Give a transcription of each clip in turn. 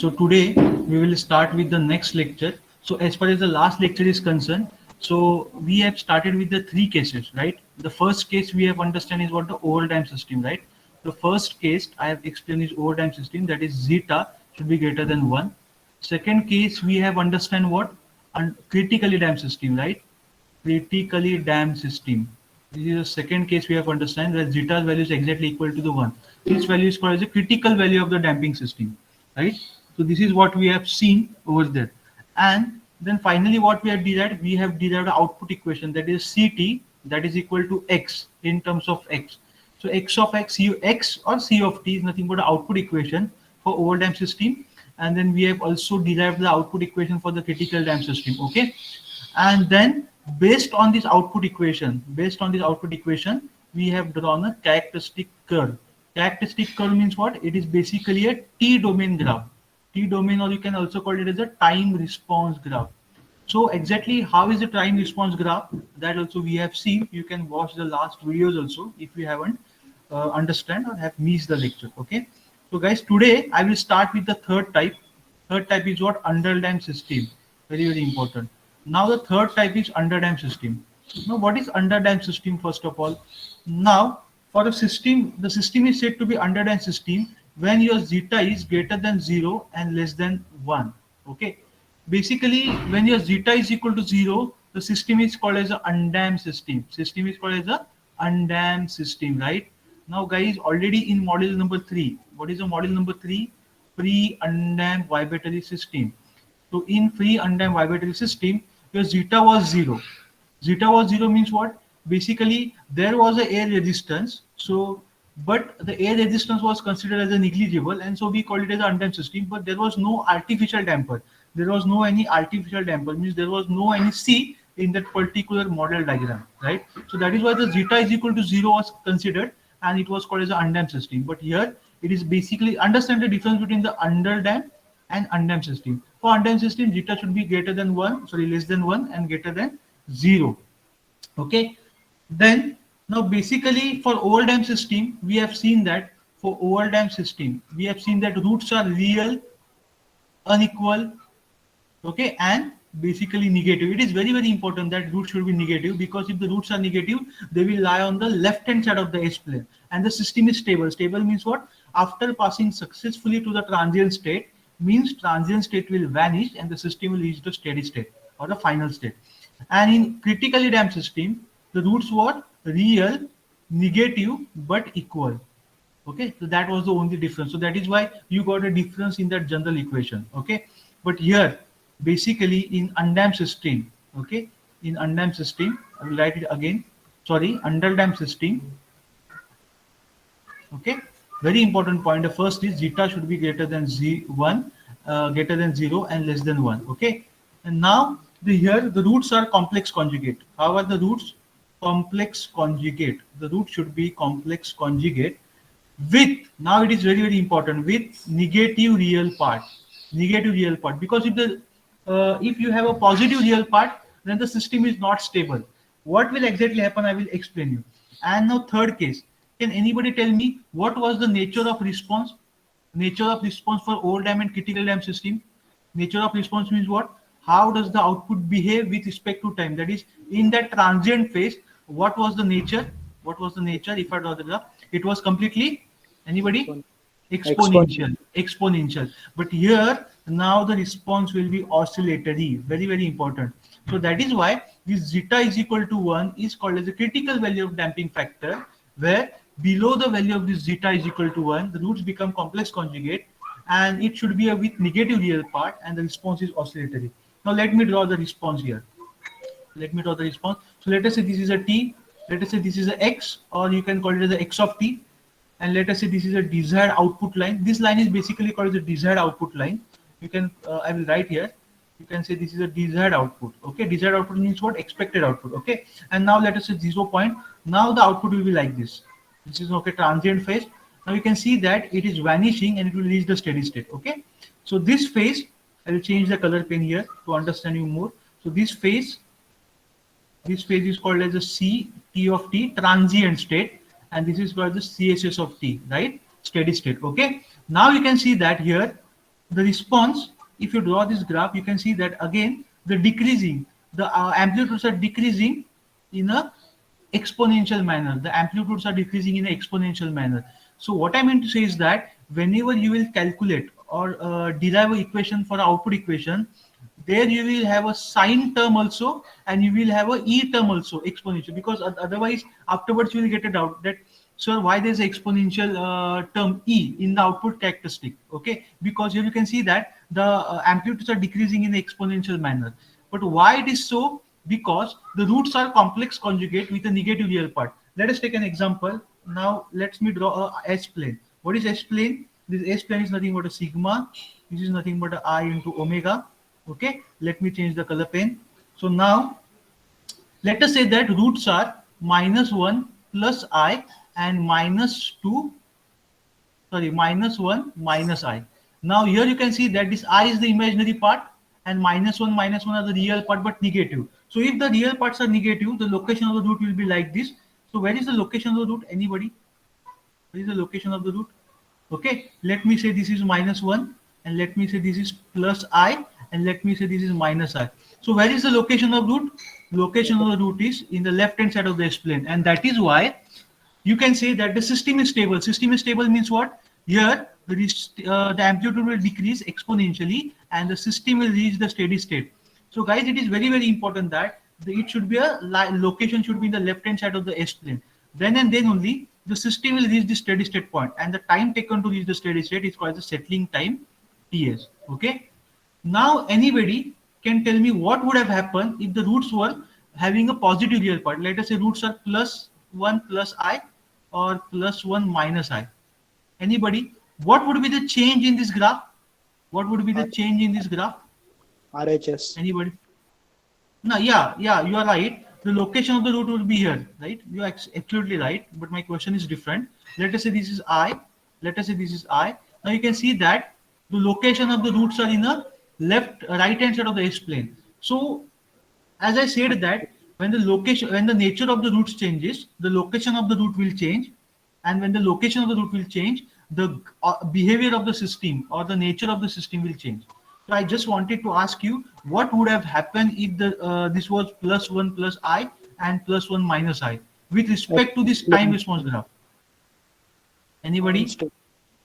So today we will start with the next lecture. So as far as the last lecture is concerned, so we have started with the three cases, right? The first case we have understand is what the overtime system, right? The first case I have explained is overtime system, that is zeta should be greater than 1. Second case we have understand what critically damped system, right? Critically damped system. This is the second case we have understand that zeta's value is exactly equal to the 1. This value is called as a critical value of the damping system, right? So this is what we have seen over there. And then finally what we have derived the output equation, that is Ct, that is equal to x in terms of x. So x of x, x or C of t is nothing but an output equation for overdamped system. And then we have also derived the output equation for the critical damped system. Okay. And then based on this output equation, we have drawn a characteristic curve. Characteristic curve means what? It is basically a T domain graph. T domain, or you can also call it as a time response graph. So exactly how is the time response graph? That also we have seen. You can watch the last videos also if you haven't understand or have missed the lecture. Okay. So guys, today I will start with the third type. Third type is what? Underdamped system. Very important. Now the third type is underdamped system. Now what is underdamped system first of all? Now for a system, the system is said to be underdamped system when your zeta is greater than 0 and less than 1. Okay. Basically, when your zeta is equal to 0, the system is called as an undamped system. System is called as a undamped system, right? Now guys, already in model number 3, what is the model number 3? Free undamped vibratory system. So in free undamped vibratory system, your zeta was 0. Zeta was 0 means what? Basically, there was a air resistance. So, but the air resistance was considered as a negligible, and so we called it as an undamped system. But there was no artificial damper. There was no any artificial damper, means there was no any C in that particular model diagram, right? So that is why the zeta is equal to 0 was considered, and it was called as an undamped system. But here it is basically understand the difference between the underdamped and undamped system. For undamped system, zeta should be greater than 1, sorry, less than 1 and greater than 0. Okay. Then now basically for overdamped system, we have seen that for overdamped system, we have seen that roots are real, unequal, okay, and basically negative. It is very important that roots should be negative, because if the roots are negative, they will lie on the left hand side of the S plane, and the system is stable. Stable means what? After passing successfully to the transient state, means transient state will vanish and the system will reach the steady state or the final state. And in critically damped system, the roots were real, negative, but equal. Okay, so that was the only difference. So that is why you got a difference in that general equation. Okay, but here basically in undamped system, okay, in undamped system, I will write it again. Sorry, underdamped system. Okay, very important point. The first is zeta should be greater than z1, greater than 0 and less than 1. Okay, and now here the roots are complex conjugate. How are the roots? Complex conjugate. The root should be complex conjugate with, now it is very important, with negative real part. Negative real part, because if you have a positive real part, then the system is not stable. What will exactly happen, I will explain you. And now third case, can anybody tell me what was the nature of response? Nature of response for overdamped and critical damped system. Nature of response means what? How does the output behave with respect to time? That is, in that transient phase, what was the nature? What was the nature? If I draw the graph, it was completely, anybody? Exponential. But here now the response will be oscillatory. Very important. So that is why this zeta is equal to 1 is called as a critical value of damping factor, where below the value of this zeta is equal to 1, the roots become complex conjugate, and it should be a with negative real part, and the response is oscillatory. Now let me draw the response here. Let me draw the response. So let us say this is a t, let us say this is a x, or you can call it as the x of t, and let us say this is a desired output line. This line is basically called the desired output line. You can, I will write here, you can say this is a desired output. Okay, desired output means what? Expected output. Okay, and now let us say 0 point. Now the output will be like this. This is okay, transient phase. Now you can see that it is vanishing and it will reach the steady state. Okay, so this phase, I will change the color pen here to understand you more. So this phase is called as a C T of t, transient state, and this is called the CSS of t, right? Steady state. Okay, now you can see that here the response, if you draw this graph, you can see that again the decreasing, the amplitudes are decreasing in a exponential manner. The amplitudes are decreasing in an exponential manner. So what I meant to say is that whenever you will calculate or derive an equation for an output equation, there you will have a sine term also, and you will have a e term also, exponential, because otherwise afterwards you will get a doubt that, sir, why there's an exponential term e in the output characteristic. Okay, because here you can see that the amplitudes are decreasing in an exponential manner. But why it is so? Because the roots are complex conjugate with a negative real part. Let us take an example. Now let me draw a S plane. What is S plane? This S plane is nothing but a sigma. This is nothing but a I into omega. Okay, let me change the color pen. So now let us say that roots are -1 plus I and -2, sorry, -1 minus I. Now here you can see that this I is the imaginary part and -1 are the real part but negative. So if the real parts are negative, the location of the root will be like this. So where is the location of the root? Anybody? Where is the location of the root? Okay, let me say this is -1 and let me say this is plus I and let me say this is minus I. So where is the location of root? Location of the root is in the left hand side of the S plane, and that is why you can say that the system is stable. System is stable means what? Here the amplitude will decrease exponentially and the system will reach the steady state. So guys, it is very important that it should be a location should be in the left hand side of the S plane. Then and then only the system will reach the steady state point, and the time taken to reach the steady state is called the settling time, TS. Okay. Now anybody can tell me what would have happened if the roots were having a positive real part. Let us say roots are +1 plus I or +1 minus I. Anybody? What would be the change in this graph? What would be the change in this graph? RHS. Anybody? No, yeah, you are right. The location of the root will be here, right? You are absolutely right. But my question is different. Let us say this is I. Let us say this is I. Now you can see that the location of the roots are in a right hand side of the S plane. So as I said that when the nature of the roots changes, the location of the root will change, and when the location of the root will change, the behavior of the system or the nature of the system will change. So I just wanted to ask you, what would have happened if this was +1 plus I and +1 minus I with respect to this time response graph? Anybody?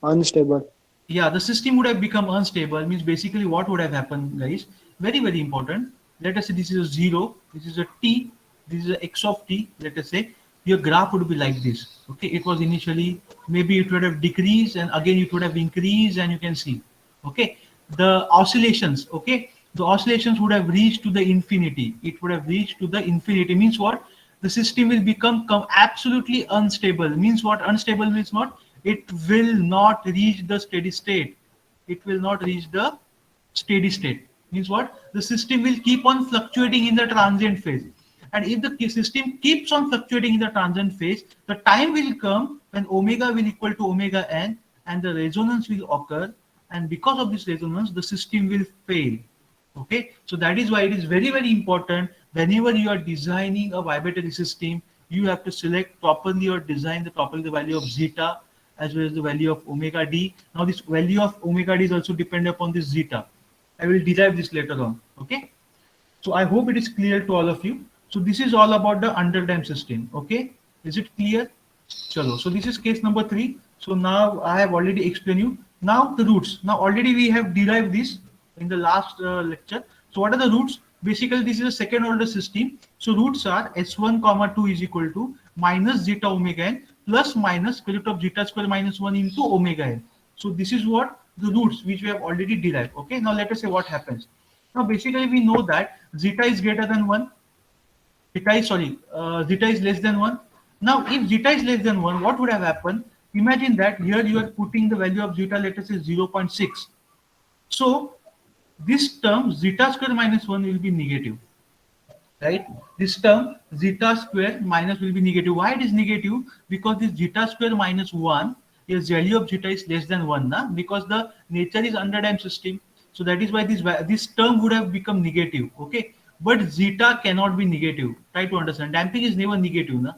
Unstable. Yeah, the system would have become unstable. Means basically what would have happened, guys? Very important. Let us say this is a 0, this is a t, this is a x of t. Let us say your graph would be like this. Okay, it was initially, maybe it would have decreased and again it would have increased, and you can see. Okay, the oscillations, okay, the oscillations would have reached to the infinity. It would have reached to the infinity. Means what? The system will become absolutely unstable. Means what? Unstable means what? It will not reach the steady state. It will not reach the steady state. Means what? The system will keep on fluctuating in the transient phase. And if the system keeps on fluctuating in the transient phase, the time will come when omega will equal to omega n and the resonance will occur. And because of this resonance, the system will fail. Okay, so that is why it is very important whenever you are designing a vibratory system, you have to select properly or design properly the value of zeta as well as the value of omega d. Now this value of omega d is also dependent upon this zeta. I will derive this later on. Okay, so I hope it is clear to all of you. So this is all about the underdamped system. Okay, is it clear? Chalo. So this is case number 3. So now I have already explained you. Now the roots. Now already we have derived this in the last lecture. So what are the roots? Basically this is a second order system. So roots are s1 comma 2 is equal to minus zeta omega n plus minus square root of zeta square minus 1 into omega n. So this is what the roots which we have already derived. Okay, now let us say what happens. Now basically we know that zeta is greater than 1. Zeta is less than 1. Now if zeta is less than 1, what would have happened? Imagine that here you are putting the value of zeta, let us say 0.6. So this term zeta square minus 1 will be negative, right? This term zeta square minus will be negative. Why it is negative? Because this zeta square minus 1 is value of zeta is less than 1, na? Because the nature is underdamped system. So that is why this term would have become negative. Okay, but zeta cannot be negative. Try to understand. Damping is never negative, na?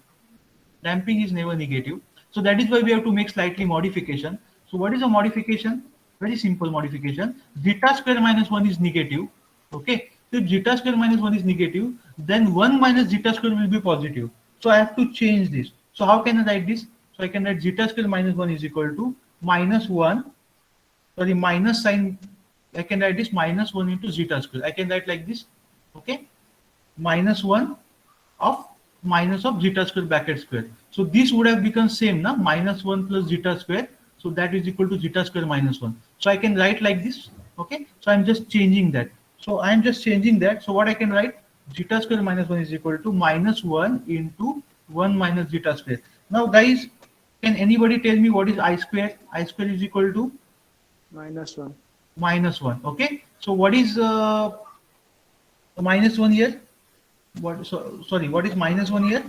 Damping is never negative. So that is why we have to make slightly modification. So what is a modification? Very simple modification. Zeta square minus 1 is negative. Okay. So if zeta square minus 1 is negative, then 1 minus zeta square will be positive. So I have to change this. So how can I write this? So I can write zeta square minus 1 is equal to minus 1. Sorry, minus sign. I can write this minus 1 into zeta square. I can write like this. Okay. Minus 1 of minus of zeta square bracket square. So this would have become same now, minus 1 plus zeta square. So that is equal to zeta square minus 1. So I can write like this. Okay. So I'm just changing that. So I'm just changing that. So what I can write, zeta square minus 1 is equal to minus 1 into 1 minus zeta square. Now guys, can anybody tell me what is I square? I square is equal to -1. minus 1. Okay. So what is minus 1 here? Sorry, what is minus 1 here?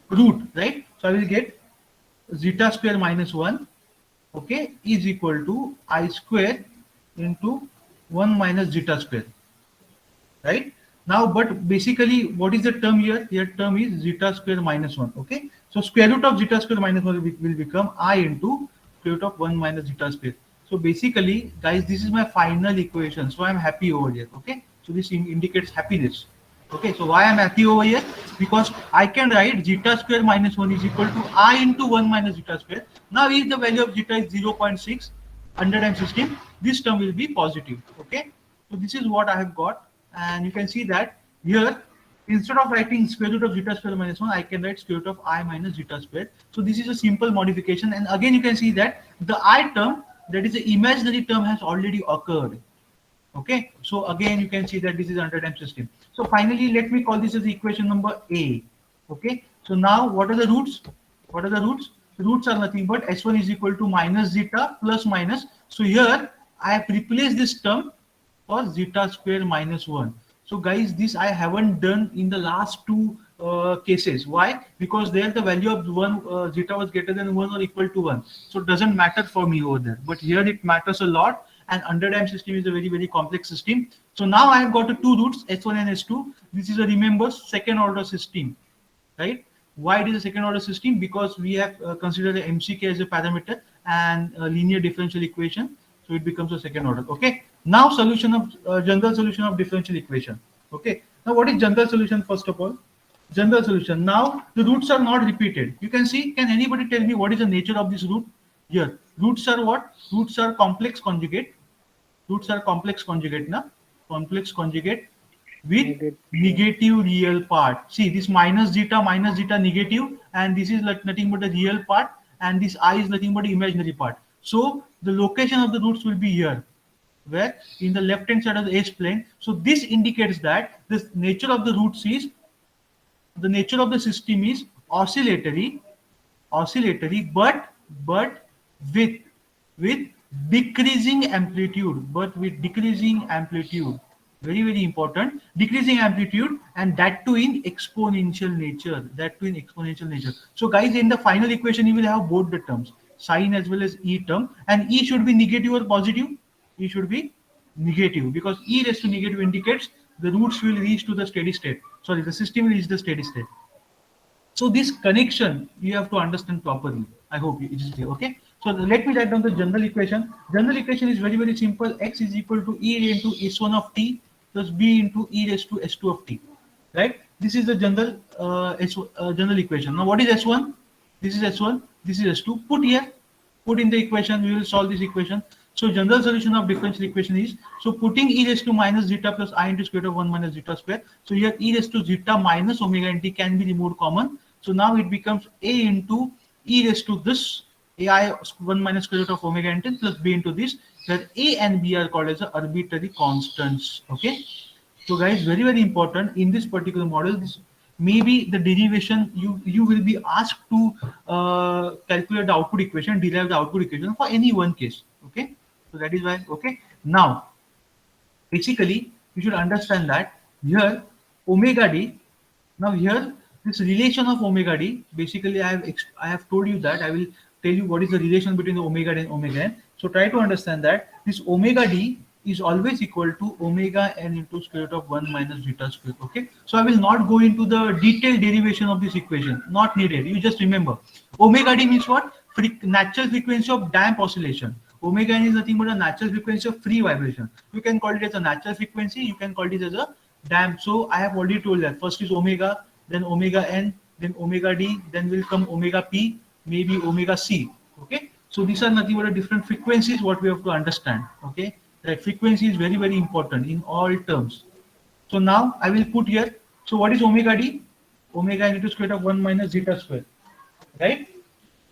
Root, right? So I will get zeta square minus 1, okay, is equal to I square into 1 minus zeta square, right? Now, but basically, what is the term here? Here term is zeta square minus 1, okay? So square root of zeta square minus 1 will become I into square root of 1 minus zeta square. So basically, guys, this is my final equation. So I'm happy over here, okay? So this indicates happiness. Okay, so why I'm happy over here? Because I can write zeta square minus 1 is equal to I into 1 minus zeta square. Now, if the value of zeta is 0.6 under time system, this term will be positive. Okay, so this is what I have got, and you can see that here, instead of writing square root of zeta square minus 1, I can write square root of I minus zeta square. So this is a simple modification, and again you can see that the I term, that is the imaginary term, has already occurred. Okay, so again you can see that this is under time system. So finally, let me call this as equation number A. Okay, so now what are the roots? What are the roots? The roots are nothing but S1 is equal to minus zeta plus minus. So here I have replaced this term for zeta square minus 1. So guys, this I haven't done in the last two cases. Why? Because there the value of 1 zeta was greater than 1 or equal to 1. So it doesn't matter for me over there. But here it matters a lot. And underdamped system is a very, very complex system. So now I have got two roots, S1 and S2. This is a, remember, second order system, right? Why it is a second order system? Because we have considered the MCK as a parameter and a linear differential equation. So it becomes a second order. Okay. Now solution of general solution of differential equation. Okay. Now what is general solution first of all? General solution. Now the roots are not repeated. You can see, can anybody tell me what is the nature of this root? Here, roots are what? Roots are complex conjugate. Roots are complex conjugate, na? Complex conjugate with negative real part. See, this minus zeta negative, and this is like nothing but the real part, and this I is nothing but the imaginary part. So the location of the roots will be here, where in the left hand side of the S plane. So this indicates that the nature of the roots is, the nature of the system is oscillatory, but with decreasing amplitude, very, very important, decreasing amplitude, and that too in exponential nature, So guys, in the final equation you will have both the terms, sine as well as E term, and E should be negative or positive. E should be negative, because E raised to negative indicates the roots will reach to the steady state, sorry, the system will reach the steady state. So this connection you have to understand properly. I hope it is clear. Okay. So let me write down the general equation. General equation is very, very simple. X is equal to E into S1 of t plus B into E raised to S2 of t. Right. This is the general general equation. Now what is S1? This is S1. This is S2. Put here. Put in the equation. We will solve this equation. So general solution of differential equation is, so putting E raised to minus zeta plus I into square root of 1 minus zeta square. So here E raised to zeta minus omega nt can be removed common. So now it becomes A into E raised to this AI 1 minus square root of omega nt plus B into this, where A and B are called as arbitrary constants. Okay. So guys, very, very important in this particular model, this maybe the derivation you will be asked to calculate the output equation, derive the output equation for any one case. Okay. So that is why. Okay. Now, basically, you should understand that here omega d. Now here this relation of omega d. Basically, I have told you that I will tell you what is the relation between the omega d and omega n. So try to understand that this omega d is always equal to omega n into square root of 1 minus zeta square. Okay. So I will not go into the detailed derivation of this equation. Not needed. You just remember omega d means what? Natural frequency of damp oscillation. Omega n is nothing but a natural frequency of free vibration. You can call it as a natural frequency, you can call it as a damp. So I have already told that first is omega, then omega n, then omega d, then will come omega p, maybe omega c. Okay, so these are nothing but a different frequencies what we have to understand. Okay, that frequency is very, very important in all terms. So now I will put here, so what is omega d? Omega n into square root of 1 minus zeta square, right?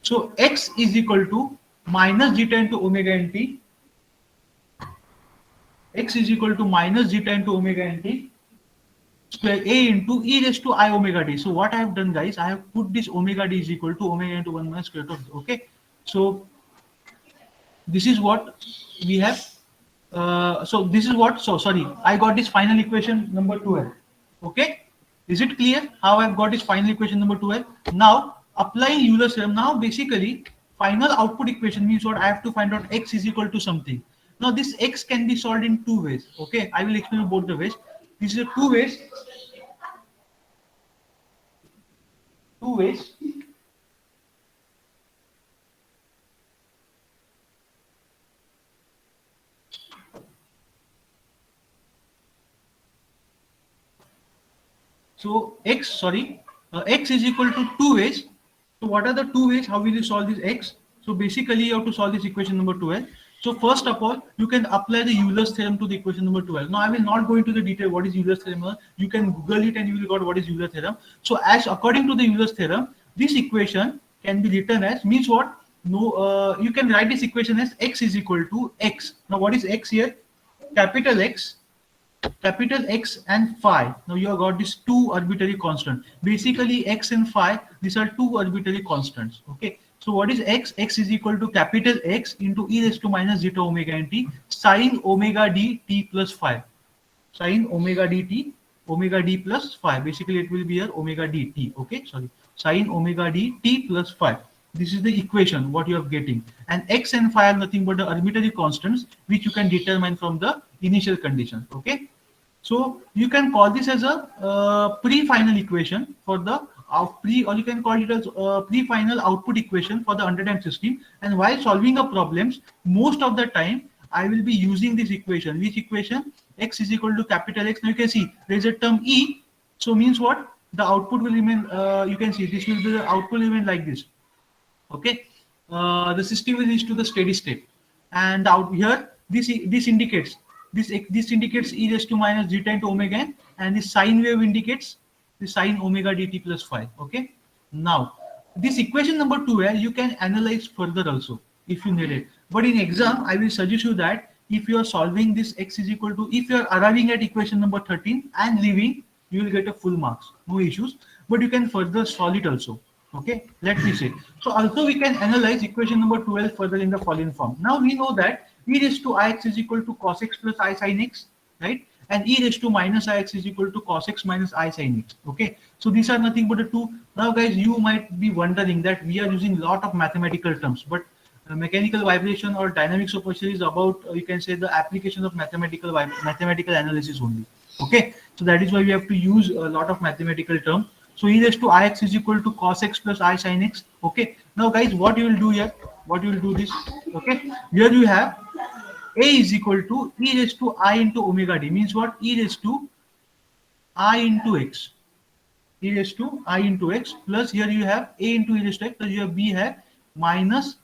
So x is equal to minus zeta into omega nt. X is equal to minus zeta into omega nt square a into e raised to I omega d. So what I have done, guys, I have put this omega d is equal to omega into 1 minus square root of, okay. So this is what we have. So this is what, so sorry, I got this final equation number 12. Okay, is it clear how I've got this final equation number 12? Now applying Euler's theorem, now basically final output equation means what, I have to find out x is equal to something. Now this x can be solved in two ways. Okay, I will explain both the ways. This is a two ways. Two ways. So x is equal to two ways. So what are the two ways? How will you solve this x? So basically you have to solve this equation number 12. So first of all, you can apply the Euler's theorem to the equation number 12. Now I will not go into the detail what is Euler's theorem. You can Google it and you will got what is Euler's theorem. So as according to the Euler's theorem, this equation can be written as, means what? No, you can write this equation as x is equal to x. Now what is x here? Capital X and phi. Now you have got these two arbitrary constants. Basically x and phi, these are two arbitrary constants. Okay, so what is x? X is equal to capital X into e raised to minus zeta omega nt sine omega d t plus phi. Sine omega dt, omega d plus phi. Basically it will be here omega dt. Okay, sorry, sine omega d t plus phi. This is the equation what you are getting, and x and phi are nothing but the arbitrary constants which you can determine from the initial conditions. Okay, so you can call this as a pre-final equation for the or you can call it as pre-final output equation for the underdamped system. And while solving the problems, most of the time I will be using this equation. Which equation? X is equal to capital X. Now you can see there is a term e, so means what? The output will remain. You can see this will be the output will remain like this. Okay, the system will reach to the steady state, and out here this indicates this indicates e raised to minus zeta into omega n, and this sine wave indicates the sine omega dt plus phi. Okay, now this equation number 2 you can analyze further also if you need it, but in exam I will suggest you that if you are solving this x is equal to, if you are arriving at equation number 13 and leaving, you will get a full marks, no issues, but you can further solve it also. Okay, let me say. So also we can analyze equation number 12 further in the following form. Now we know that e raised to ix is equal to cos x plus I sin x, right? And e raised to minus ix is equal to cos x minus I sin x. Okay, so these are nothing but the two. Now guys, you might be wondering that we are using a lot of mathematical terms, but mechanical vibration or dynamics of pressure is about you can say the application of mathematical analysis only. Okay, so that is why we have to use a lot of mathematical terms. So e raised to ix is equal to cos x plus I sin x. Okay, now guys, what you will do here? What you will do this? Okay, here you have a is equal to e raised to I into omega d, means what? E raised to I into x. E raised to I into x plus here you have a into e raised to x, so you have b have minus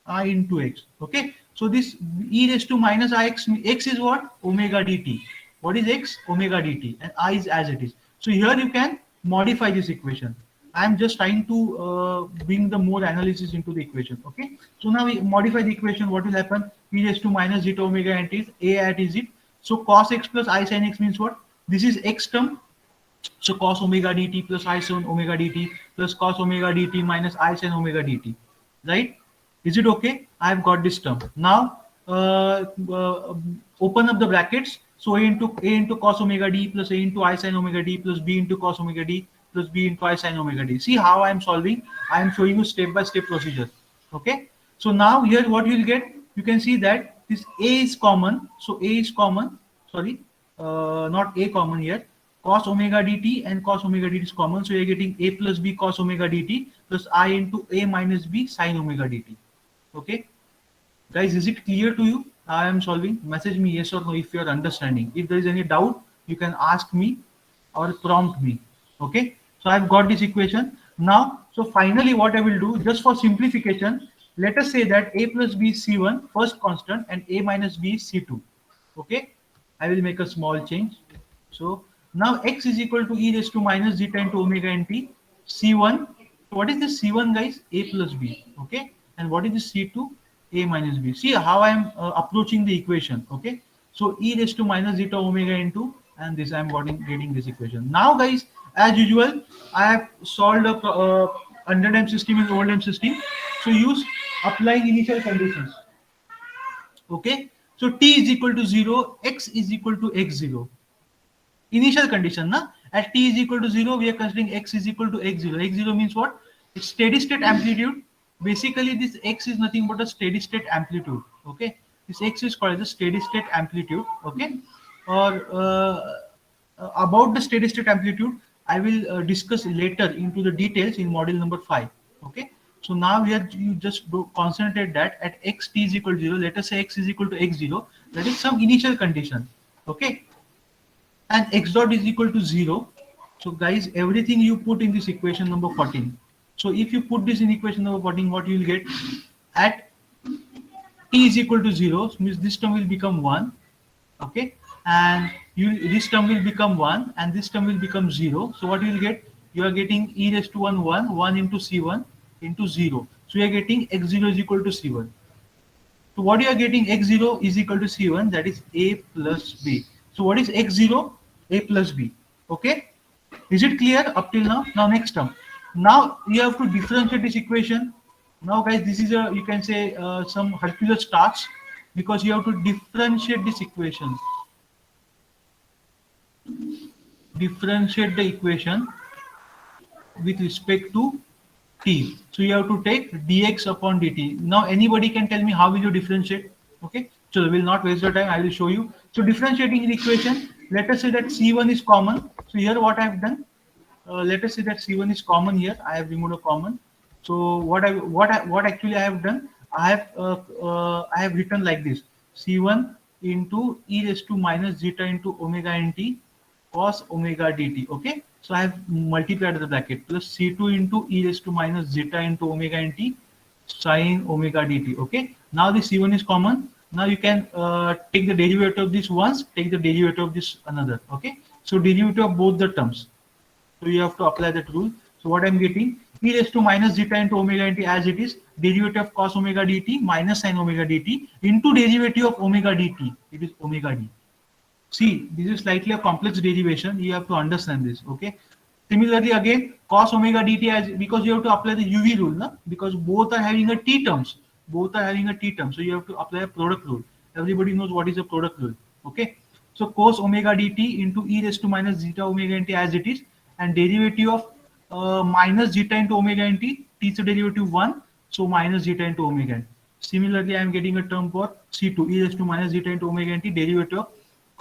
I into x. Okay, so this e raised to minus ix, x is what? Omega dt. What is x? Omega dt, and I is as it is. So here you can modify this equation. I am just trying to bring the more analysis into the equation. Okay, so now we modify the equation. What will happen? E raised to minus zeta omega nt is a at is it. So cos x plus I sin x means what? This is x term. So cos omega dt plus I sin omega dt plus cos omega dt minus I sin omega dt. Right? Is it okay? I have got this term. Now open up the brackets. So a into cos omega d plus a into I sin omega d plus b into cos omega d plus b into I sin omega d. See how I am solving? I am showing you step-by-step procedure. Okay. So now here what you will get? You can see that this a is common. So a is common. Sorry, not a common here. Cos omega dt and cos omega dt is common. So you are getting a plus b cos omega dt plus I into a minus b sin omega dt. Okay. Guys, is it clear to you? I am solving. Message me yes or no if you are understanding. If there is any doubt, you can ask me or prompt me. Okay. So I've got this equation now. So finally, what I will do, just for simplification, let us say that a plus b is c1, first constant, and a minus b is c2. Okay. I will make a small change. So now x is equal to e raised to minus zeta into omega nt c1. So what is this c1, guys? A plus b. Okay. And what is this c2? A minus b. See how I am approaching the equation. Okay. So e raised to minus zeta omega into, and this I am getting this equation. Now, guys, as usual, I have solved a underdamped system and overdamped system. So use applying initial conditions. Okay. So t is equal to 0, x is equal to x0. Initial condition, na? At t is equal to 0, we are considering x is equal to x0. X0 means what? It's steady state amplitude. Basically, this x is nothing but a steady state amplitude. Okay, this x is called as a steady state amplitude. Okay, or about the steady state amplitude, I will discuss later into the details in module number 5. Okay, so now here you just do concentrate that at x t is equal to 0. Let us say x is equal to x0. That is some initial condition. Okay, and x dot is equal to 0. So guys, everything you put in this equation number 14. So if you put this in equation number 14, what you will get at t is equal to 0, means this term will become 1. Okay, and this term will become 1 and this term will become 0. So what you will get? You are getting e raised to 1 into c1 into 0. So you are getting x0 is equal to c1. So what you are getting, x0 is equal to c1, that is a plus b. So what is x0? A plus b. Okay, is it clear up till now? Now next term. Now you have to differentiate this equation. Now guys, this is a, you can say some Hercules task, because you have to differentiate this equation. Differentiate the equation with respect to t. So you have to take dx upon dt. Now anybody can tell me how will you differentiate? Okay, so we will not waste your time. I will show you. So differentiating the equation, let us say that c1 is common. So here what I have done, let us say that c1 is common here. I have removed a common. So what actually I have done, I have written like this: c1 into e raised to minus zeta into omega nt cos omega dt. Okay, so I have multiplied the bracket plus c2 into e raised to minus zeta into omega nt sine omega dt. Okay, now the c1 is common. Now you can take the derivative of this once, take the derivative of this another. Okay, so derivative of both the terms. So you have to apply that rule. So what I'm getting, e raised to minus zeta into omega nt as it is, derivative of cos omega dt minus sine omega dt into derivative of omega dt. It is omega d. See, this is slightly a complex derivation. You have to understand this. Okay. Similarly, again, cos omega dt, as because you have to apply the UV rule, na? Because both are having a t terms. Both are having a t term. So you have to apply a product rule. Everybody knows what is a product rule. Okay. So cos omega dt into e raised to minus zeta omega nt as it is, and derivative of minus zeta into omega nt, t is the derivative 1. So minus zeta into omega nt. Similarly, I am getting a term for c2, e raised to minus zeta into omega nt, derivative of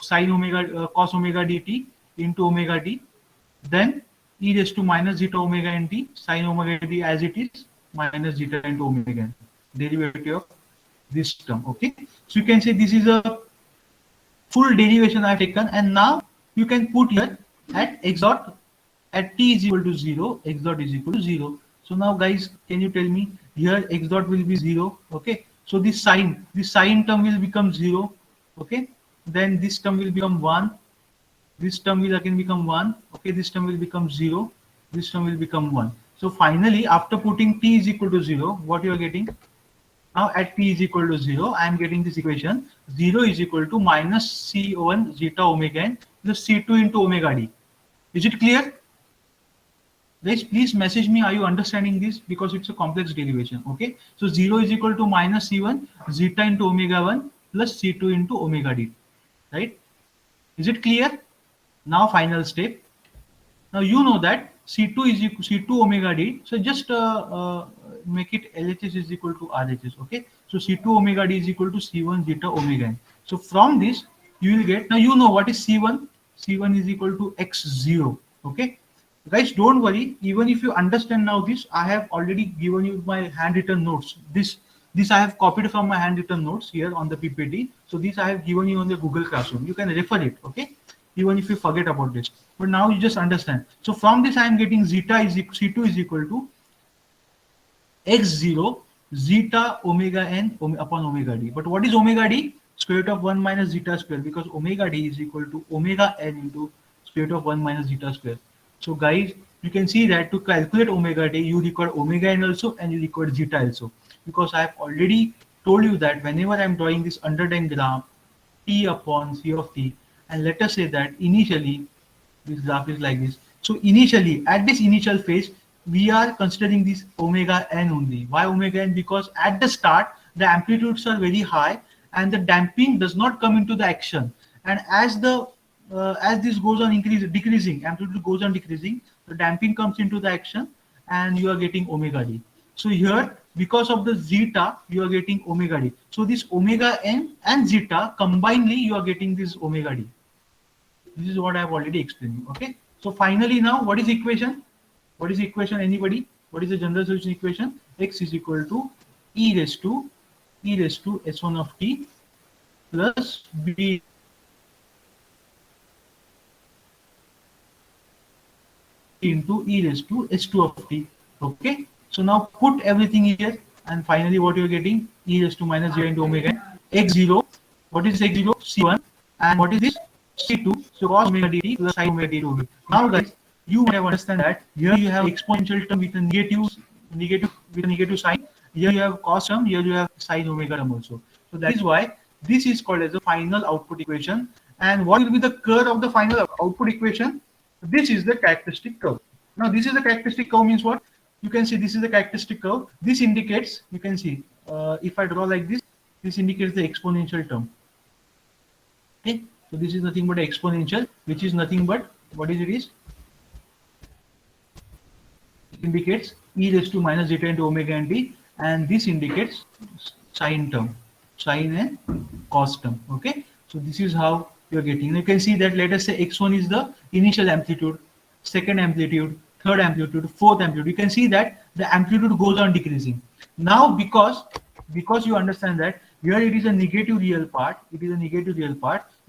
sin omega cos omega dt into omega d, then e raised to minus zeta omega nt sin omega d as it is minus zeta into omega n, derivative of this term. Okay, so you can say this is a full derivation I have taken, and now you can put here at x dot at t is equal to 0, x dot is equal to 0. So now guys, can you tell me here x dot will be 0? Okay, so this sign term will become 0. Okay, then this term will become 1, this term will again become 1. Okay, this term will become 0, this term will become 1. So finally, after putting t is equal to 0, what you are getting? Now at t is equal to 0, I am getting this equation: 0 is equal to minus c1 zeta omega n plus c2 into omega d. Is it clear? Guys, please message me, are you understanding this? Because it's a complex derivation. Okay, so 0 is equal to minus c1 zeta into omega 1 plus c2 into omega d. Right? Is it clear? Now final step. Now you know that C2 is equal C2 omega d. So just make it LHS is equal to RHS. Okay. So C2 omega d is equal to C1 zeta omega n. So from this you will get, now you know what is C1. C1 is equal to X0. Okay. Guys, don't worry. Even if you understand now this, I have already given you my handwritten notes. This I have copied from my handwritten notes here on the PPT. So this I have given you on the Google Classroom. You can refer it, okay? Even if you forget about this. But now you just understand. So from this I am getting zeta is C2 is equal to x0 zeta omega n upon omega d. But what is omega d? Square root of 1 minus zeta square, because omega d is equal to omega n into square root of 1 minus zeta square. So guys, you can see that to calculate omega d, you record omega n also and you record zeta also. Because I have already told you that whenever I am drawing this underdamped graph, t upon c of t, and let us say that initially this graph is like this. So initially, at this initial phase, we are considering this omega n only. Why omega n? Because at the start, the amplitudes are very high and the damping does not come into the action. And as this goes on decreasing, amplitude goes on decreasing, the damping comes into the action and you are getting omega d. So here, because of the zeta, you are getting omega d. So this omega n and zeta combinedly, you are getting this omega d. This is what I have already explained. Okay. So finally, now what is equation? What is equation? Anybody? What is the general solution equation? X is equal to e raised to s1 of t plus b into e raised to s2 of t. Okay. So now put everything here, and finally what you are getting? E raised to minus 0 into omega x0. What is x0? C1. And what is this? C2. So cos omega dt plus sin omega dt. Now guys, you might have understand that here you have exponential term with a negative sign. Here you have cos term. Here you have sin omega term also. So that is why this is called as the final output equation. And what will be the curve of the final output equation? This is the characteristic curve. Now this is the characteristic curve means what? You can see this is the characteristic curve. This indicates, you can see, if I draw like this, this indicates the exponential term. Okay, so this is nothing but exponential, which is nothing but, what is it is? It indicates e raised to minus zeta into omega and d, and this indicates sine term, sine and cos term. Okay, so this is how you're getting. You can see that, let us say x1 is the initial amplitude, second amplitude, third amplitude, fourth amplitude. You can see that the amplitude goes on decreasing. Now because you understand that here it is a negative real part, you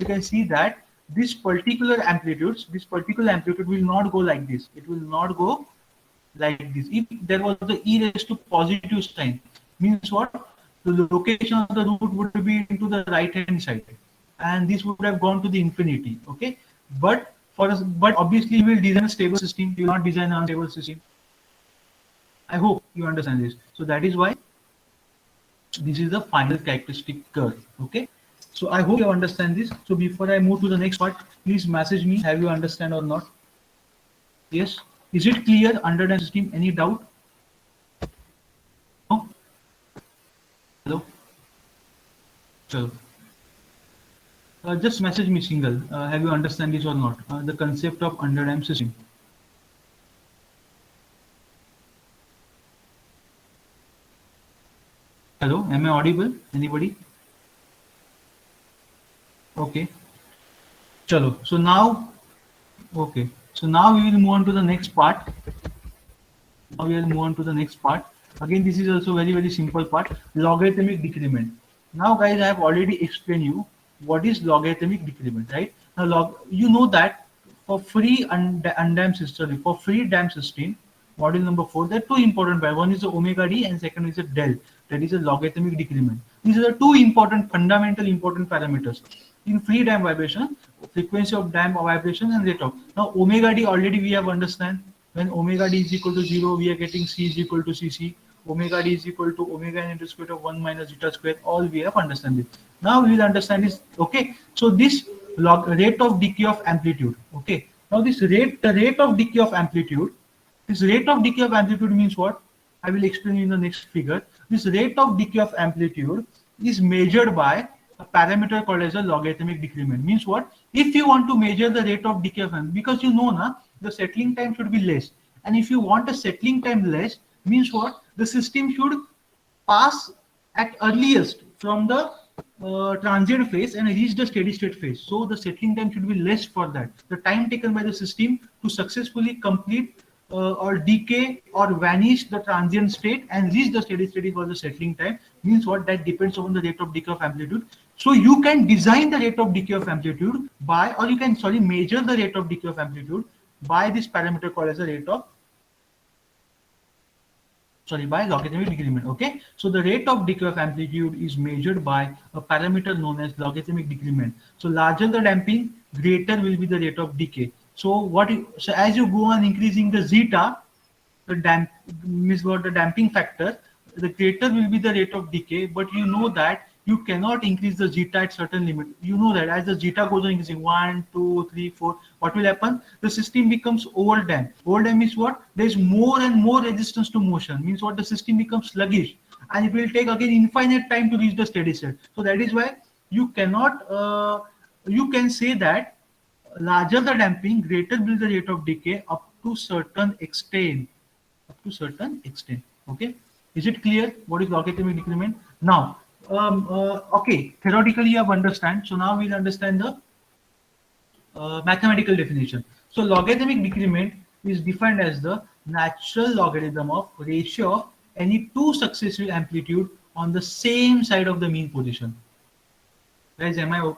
can see that this particular amplitude will not go like this. It will not go like this. If there was the e raised to positive sign, means what? The location of the root would be into the right hand side, and this would have gone to the infinity. Okay, but obviously we will design a stable system. We will not design an unstable system. I hope you understand this. So that is why this is the final characteristic curve. Okay, so I hope you understand this. So before I move to the next part, please message me, have you understand or not? Yes, is it clear under the system? Any doubt? No? Hello? So just message me single, have you understand this or not, the concept of underdamped system. Hello, am I audible? Anybody? Okay. Chalo. So now, okay. So now we will move on to the next part. Again, this is also very simple part. Logarithmic decrement. Now, guys, I have already explained you what is logarithmic decrement, right? Now, you know that for free undamped system, module number 4, there are two important variables. One is the omega d and second is the del. That is a logarithmic decrement. These are the two important, fundamental important parameters. In free damp vibration, frequency of damp vibration and rate of. Now omega d already we have understand. When omega d is equal to 0, we are getting c is equal to cc. Omega d is equal to omega n into square root of 1 minus zeta square. All we have understand it. Now we will understand this. Okay. So this rate of decay of amplitude. Okay. Now the rate of decay of amplitude. This rate of decay of amplitude means what? I will explain in the next figure. This rate of decay of amplitude is measured by a parameter called as a logarithmic decrement. Means what? If you want to measure the rate of decay of amplitude, because you know na, the settling time should be less. And if you want a settling time less, means what? The system should pass at earliest from the transient phase and reach the steady state phase. So the settling time should be less for that. The time taken by the system to successfully complete or decay or vanish the transient state and reach the steady state for the settling time. Means what? That depends on the rate of decay of amplitude. So you can design the rate of decay of amplitude by, or you can, sorry, measure the rate of decay of amplitude by this parameter called as the rate of, sorry, by logarithmic decrement. Okay, so the rate of decay of amplitude is measured by a parameter known as logarithmic decrement. So larger the damping, greater will be the rate of decay. So so as you go on increasing the zeta, the means what, the damping factor, the greater will be the rate of decay. But you know that you cannot increase the zeta at certain limit. You know that as the zeta goes on increasing 1, 2, 3, 4, what will happen? The system becomes over damped. Over damped means what? There is more and more resistance to motion. Means what? The system becomes sluggish, and it will take again infinite time to reach the steady state. So that is why you cannot. You can say that larger the damping, greater will the rate of decay up to certain extent. Up to certain extent. Okay, is it clear what is logarithmic decrement? Now, okay, theoretically you have understand. So now we'll understand the mathematical definition. So logarithmic decrement is defined as the natural logarithm of ratio of any two successive amplitude on the same side of the mean position. Guys, am I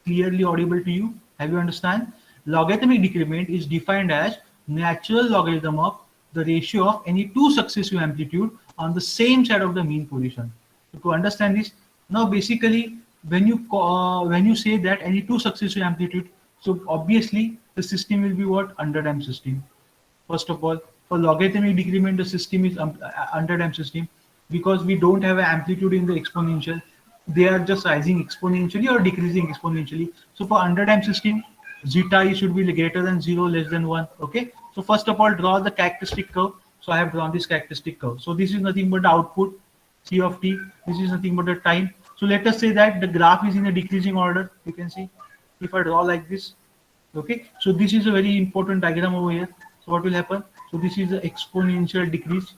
clearly audible to you? Have you understand? Logarithmic decrement is defined as natural logarithm of the ratio of any two successive amplitude on the same side of the mean position. So to understand this, now basically when you say that any two successive amplitude, so obviously the system will be what? Underdamped system. First of all, for logarithmic decrement, the system is underdamped system because we don't have an amplitude in the exponential. They are just rising exponentially or decreasing exponentially. So for underdamped system, zeta should be greater than 0, less than 1. Okay. So first of all, draw the characteristic curve. So I have drawn this characteristic curve. So this is nothing but the output, C of t. This is nothing but the time. So let us say that the graph is in a decreasing order. You can see if I draw like this. Okay. So this is a very important diagram over here. So what will happen? So this is the exponential decrease,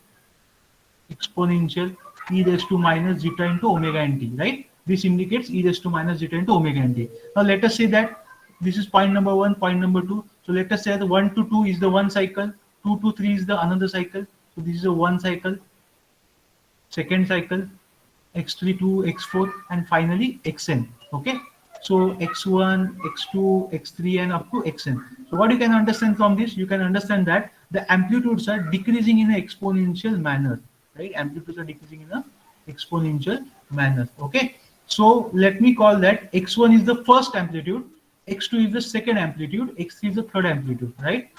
exponential e raised to minus zeta into omega n t, right? This indicates e raised to minus zeta into omega n t. Now let us say that this is point number 1, point number 2. So let us say that 1 to 2 is the one cycle, 2 to 3 is the another cycle. So this is a one cycle, second cycle, x3 to x4, and finally xn. Okay. So x1, x2, x3, and up to xn. So what you can understand from this, you can understand that the amplitudes are decreasing in an exponential manner, right? Amplitudes are decreasing in an exponential manner. Okay. So let me call that x1 is the first amplitude, x2 is the second amplitude, x3 is the third amplitude, right?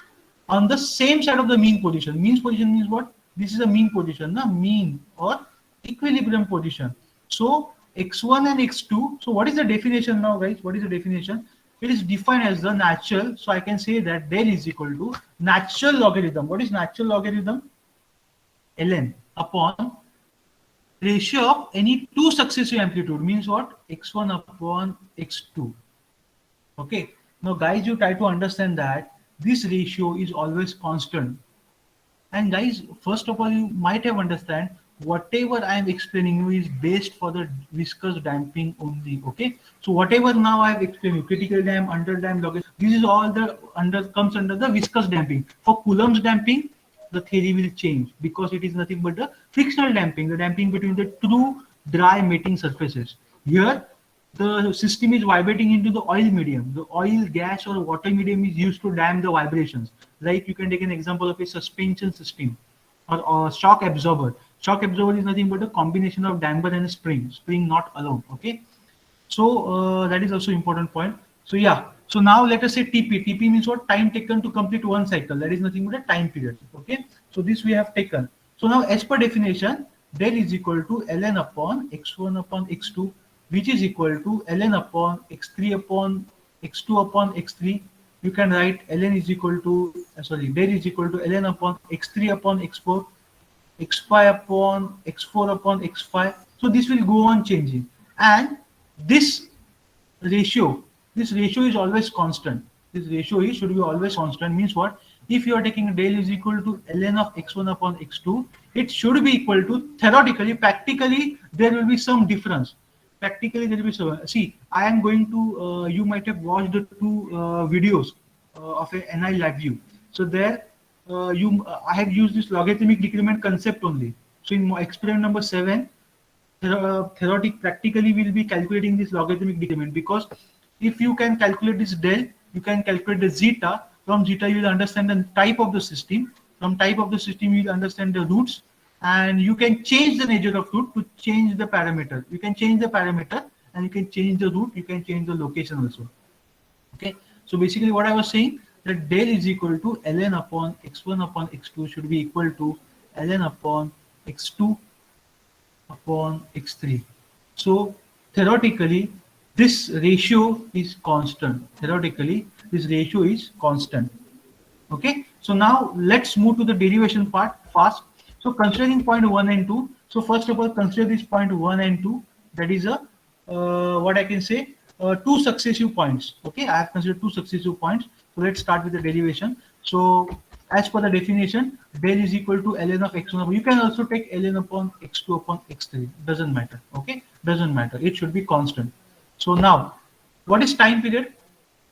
On the same side of the mean position. Mean position means what? This is a mean position, na? Mean or equilibrium position. So x1 and x2. So what is the definition now, guys? What is the definition? It is defined as the natural. So I can say that del is equal to natural logarithm. What is natural logarithm? Ln upon ratio of any two successive amplitude. Means what? X1 upon x2. Okay. Now, guys, you try to understand that this ratio is always constant. And guys, first of all, you might have understand whatever I am explaining you is based for the viscous damping only. Okay. So whatever now I have explained you, critical damp, under damp, this is all the comes under the viscous damping. For Coulomb's damping, the theory will change because it is nothing but the frictional damping, the damping between the two dry mating surfaces. Here, the system is vibrating into the oil medium. The oil, gas, or water medium is used to damp the vibrations. Like you can take an example of a suspension system or shock absorber. Shock absorber is nothing but a combination of damper and a spring not alone. Okay. So that is also important point. So yeah. So now let us say TP. TP means what? Time taken to complete one cycle. That is nothing but a time period. Okay. So this we have taken. So now as per definition, del is equal to ln upon x1 upon x2, which is equal to ln upon x3 upon x2 upon x3. You can write ln is equal to del is equal to ln upon x3 upon x4, x5 upon x4 upon x5. So this will go on changing, and this ratio is always constant. This ratio should be always constant. Means what? If you are taking del is equal to ln of x1 upon x2, it should be equal to, theoretically, practically there will be some difference. Practically there will be some. See, I am going to. You might have watched the two videos of a NI LabVIEW. So there I have used this logarithmic decrement concept only. So in experiment number 7, practically we'll be calculating this logarithmic decrement, because if you can calculate this del, you can calculate the zeta. From zeta you will understand the type of the system. From type of the system you will understand the roots, and you can change the nature of root to change the parameter. You can change the parameter and you can change the root, you can change the location also. Okay, so basically what I was saying, that del is equal to ln upon x1 upon x2 should be equal to ln upon x2 upon x3. So theoretically this ratio is constant. Theoretically this ratio is constant. Okay, so now let's move to the derivation part fast. So considering point 1 and 2, so first of all consider this point 1 and 2, that is a what I can say, two successive points. Okay, I have considered two successive points. So let's start with the derivation. So as per the definition, del is equal to ln of x1. You can also take ln upon x2 upon x3, doesn't matter. Okay, doesn't matter, it should be constant. So now what is time period?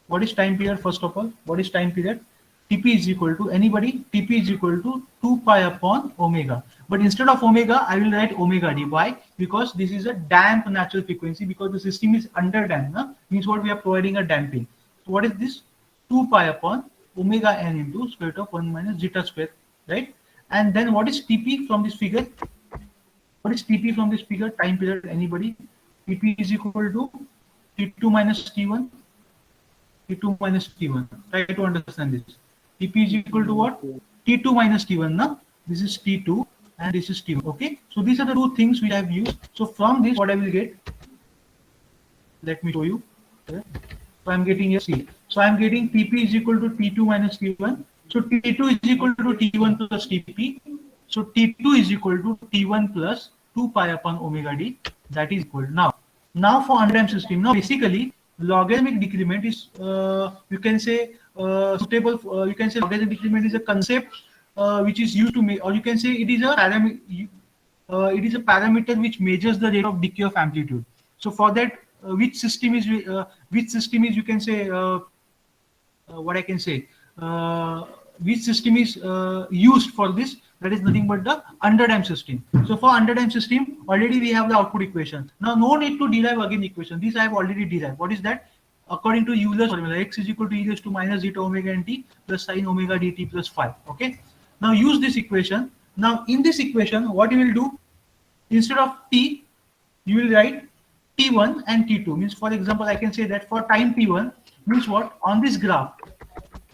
What is time period? First of all, what is time period? Tp is equal to, anybody? Tp is equal to 2 pi upon omega. But instead of omega, I will write omega d. Why? Because this is a damped natural frequency, because the system is under damped. Na? Means what, we are providing a damping. So what is this? 2 pi upon omega n into square root of 1 minus zeta square, right? And then what is Tp from this figure? What is Tp from this figure? Time period, anybody? Tp is equal to T2 minus T1. T2 minus T1. Try to understand this. Tp is equal to what? T2 minus T1. Na? This is T2 and this is T1. Okay. So these are the two things we have used. So from this, what I will get? Let me show you. Okay. So I'm getting a C. So I'm getting Tp is equal to T2 minus T1. So T2 is equal to T1 plus Tp. So T2 is equal to T1 plus 2 pi upon omega d. That is equal. Now for underdamped system. Now basically logarithmic decrement is you can say suitable. You can say logarithmic decrement is a concept which is used to make, or you can say it is a parameter which measures the rate of decay of amplitude. So for that, which system is you can say what I can say, which system is used for this? That is nothing but the underdamped system. So for underdamped system, already we have the output equation. Now no need to derive again equation. This I have already derived. What is that? According to Euler's formula, x is equal to e raised to minus zeta omega n t plus sine omega dt plus phi. Okay. Now use this equation. Now in this equation, what you will do? Instead of t, you will write t1 and t2. Means, for example, I can say that for time t1 means what? On this graph,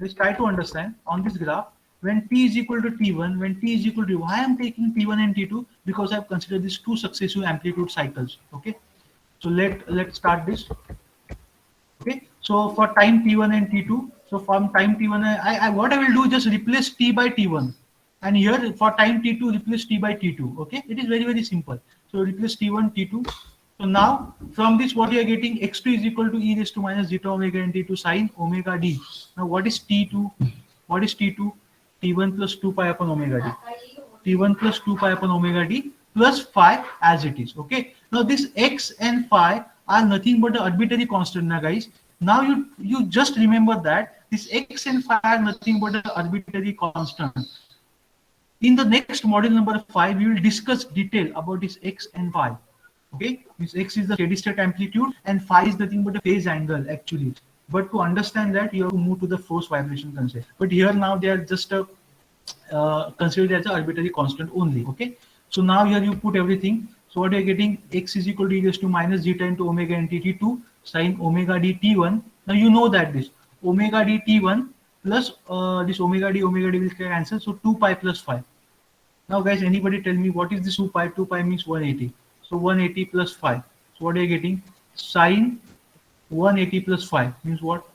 let's try to understand. On this graph, when t is equal to t1, when t is equal to, why I am taking t1 and t2? Because I have considered these two successive amplitude cycles. Okay. So let's start this. Okay. So for time t1 and t2, so from time t1, what I will do, just replace t by t1, and here for time t2 replace t by t2. Okay. It is very simple. So replace t1 t2. So now from this, what you are getting, x2 is equal to e raised to minus zeta omega n t2 sine omega d. Now what is t2? What is t2? T1 plus 2 pi upon omega d. T1 plus 2 pi upon omega d plus phi as it is. Okay. Now this x and phi are nothing but the arbitrary constant. Now guys, now you just remember that this x and phi are nothing but the arbitrary constant. In the next module number 5, we will discuss detail about this x and phi. Okay, this x is the steady state amplitude and phi is nothing but a phase angle actually. But to understand that, you have to move to the force vibration concept. But here now they are just considered as an arbitrary constant only. Okay, so now here you put everything. So what you are getting, x is equal to e raised to minus zeta into omega n t2 sine omega d t1. Now you know that this omega d t1 plus this omega d will cancel. So 2 pi plus 5. Now guys, anybody tell me what is this 2 pi? 2 pi means 180. So 180 plus 5. So what are you getting? Sine 180 plus 5 means what?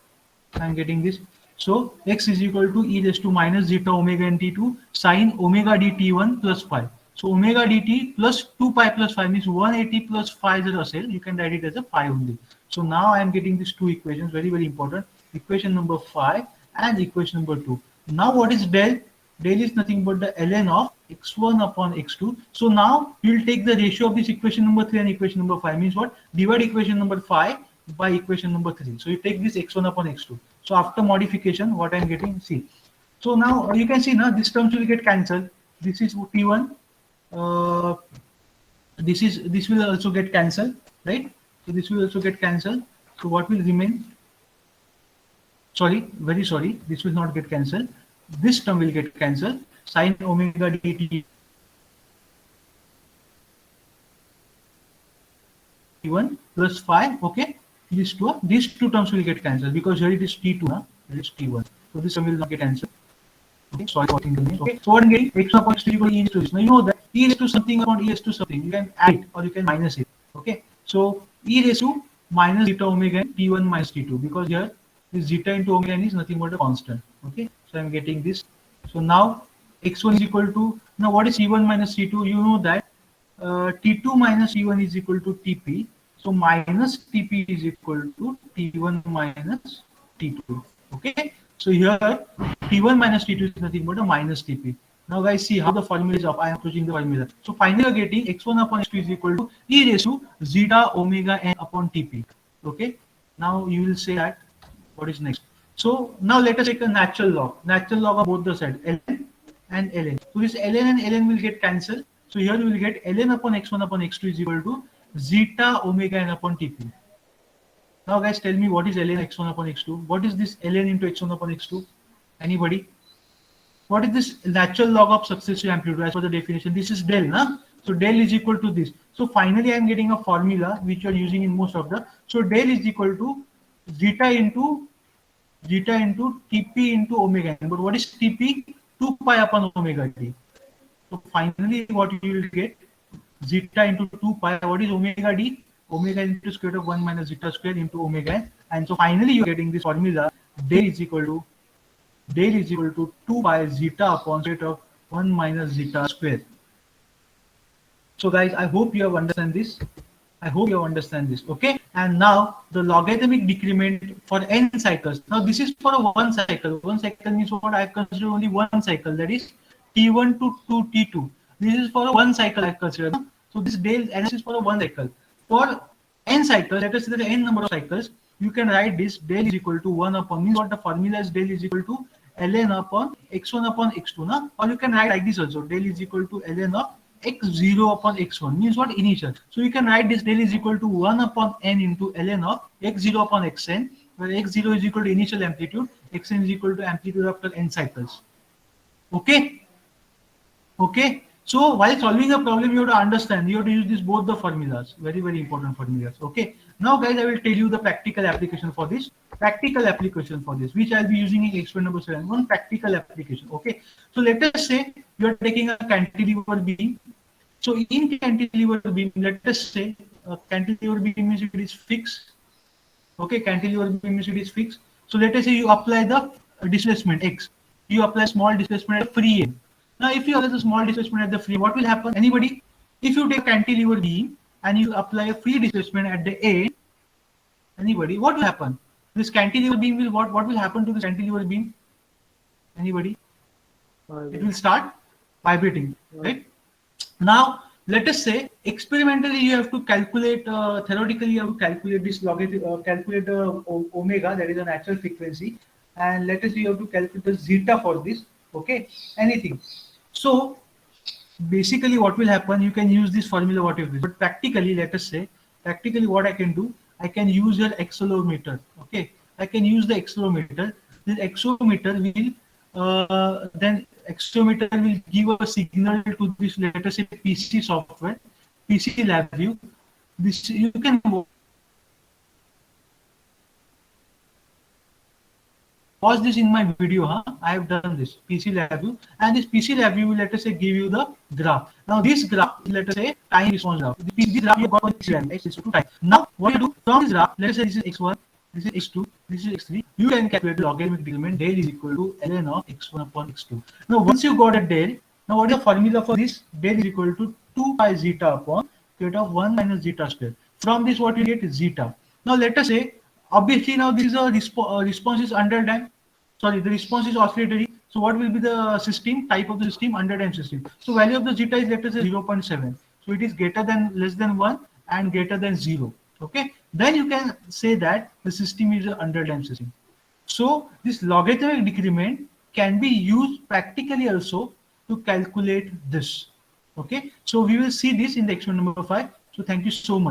I am getting this. So x is equal to e raised to minus zeta omega n t2 sine omega dt1 plus 5. So omega dt plus 2 pi plus 5 means 180 plus 5 is a cell. You can write it as a pi only. So now I am getting these two equations, very important. Equation number 5 and equation number 2. Now what is del? Del is nothing but the ln of x1 upon x2. So now you will take the ratio of this equation number 3 and equation number 5. Means what? Divide equation number 5 by equation number 3. So you take this x1 upon x2. So after modification, what I am getting, see. So now you can see now this terms will get cancelled. This is T1. Uh, this will also get cancelled, right? So this will also get cancelled. So what will remain? Sorry, very sorry. This will not get cancelled. This term will get cancelled. Sin omega dt T1 plus phi. Okay, these two terms will get cancelled because here it is T2 now. It is T1. So this term will not get cancelled. Okay, sorry for thinking this. Okay, so what I'm getting x upon x equal to e raised to this. Now you know that e raised to something upon e raised to something. You can add it or you can minus it. Okay, so e raised to minus zeta omega n t1 minus t2 because here this zeta into omega n is nothing but a constant. Okay, so I'm getting this. So now x1 is equal to, now what is c1 minus c2? You know that t2 minus t1 is equal to tp. So minus tp is equal to t1 minus t2. Okay, so here T1 minus T2 is nothing but a minus Tp. Now guys, see how the formula is up. I am pushing the formula. So finally you're getting x1 upon x2 is equal to e raised to zeta omega n upon Tp. Okay. Now you will say that what is next. So now let us take a natural log. Natural log of both the sides, ln and ln. So this ln and ln will get cancelled. So here you will get ln upon x1 upon x2 is equal to zeta omega n upon Tp. Now guys, tell me what is ln x1 upon x2? What is this ln into x1 upon x2? Anybody? What is this natural log of successive amplitude as per the definition? This is del, na? So del is equal to this. So finally I am getting a formula which you are using in most of the. So del is equal to zeta into tp into omega n. But what is tp? 2 pi upon omega t. So finally what you will get zeta into 2 pi. What is omega d? Omega into square root of 1 minus zeta square into omega n. And so finally you are getting this formula del is equal to 2 pi zeta upon square root of 1 minus zeta square. So guys, I hope you have understand this. Okay. And now the logarithmic decrement for n cycles. Now this is for a one cycle. One cycle means what? I have considered only one cycle, that is T1 to 2 T2. This is for a one cycle I have considered. So this del analysis is for a one cycle. For n cycles, let us say that n number of cycles, you can write this del is equal to 1 upon, means what the formula is del is equal to ln upon x1 upon x2, na? Or you can write like this also, del is equal to ln of x0 upon x1, means what? Initial. So you can write this del is equal to 1 upon n into ln of x0 upon xn, where x0 is equal to initial amplitude, xn is equal to amplitude after n cycles. Okay. Okay. So while solving a problem, you have to understand, you have to use this both the formulas, very, very important formulas. Okay. Now guys, I will tell you the practical application for this. Which I'll be using in experiment number 7. One practical application. Okay. So let us say you are taking a cantilever beam. So in cantilever beam, let us say cantilever beam means it is fixed. Okay, cantilever beam means it is fixed. So let us say you apply the displacement x. You apply small displacement at free end. Now, if you apply the small displacement at the free, what will happen? Anybody? If you take cantilever beam and you apply a free displacement at the end, anybody? What will happen? This cantilever beam will what will happen to this cantilever beam? Anybody? It will start vibrating, right? Now, let us say experimentally you have to calculate, theoretically you have to calculate this calculate the omega, that is a natural frequency, and let us say you have to calculate the zeta for this. Okay, anything. So basically what will happen, you can use this formula what you this, but practically, let us say, practically what I can do, I can use your accelerometer. Okay, I can use the accelerometer. This accelerometer will give a signal to this, let us say, PC software, PC lab view. This you can watch this in my video, huh? I have done this PC lab view, and this PC lab view will, let us say, give you the graph. Now this graph, let us say, time response graph. This graph you got on PC lab, x is to time. Now what you do from this graph, let us say this is x1, this is x2, this is x3. You can calculate the logarithmic decrement del is equal to ln of x1 upon x2. Now once you got a del, now what is the formula for this? Del is equal to 2 pi zeta upon square root of 1 minus zeta square. From this what you get is zeta. Now let us say, obviously now this is a response is underdamped. Sorry, the response is oscillatory. So what will be the system type of the system? Underdamped system. So value of the zeta is, let us say, 0.7. So it is greater than, less than 1 and greater than 0. Okay. Then you can say that the system is an underdamped system. So this logarithmic decrement can be used practically also to calculate this. Okay, so we will see this in the experiment number 5. So thank you so much.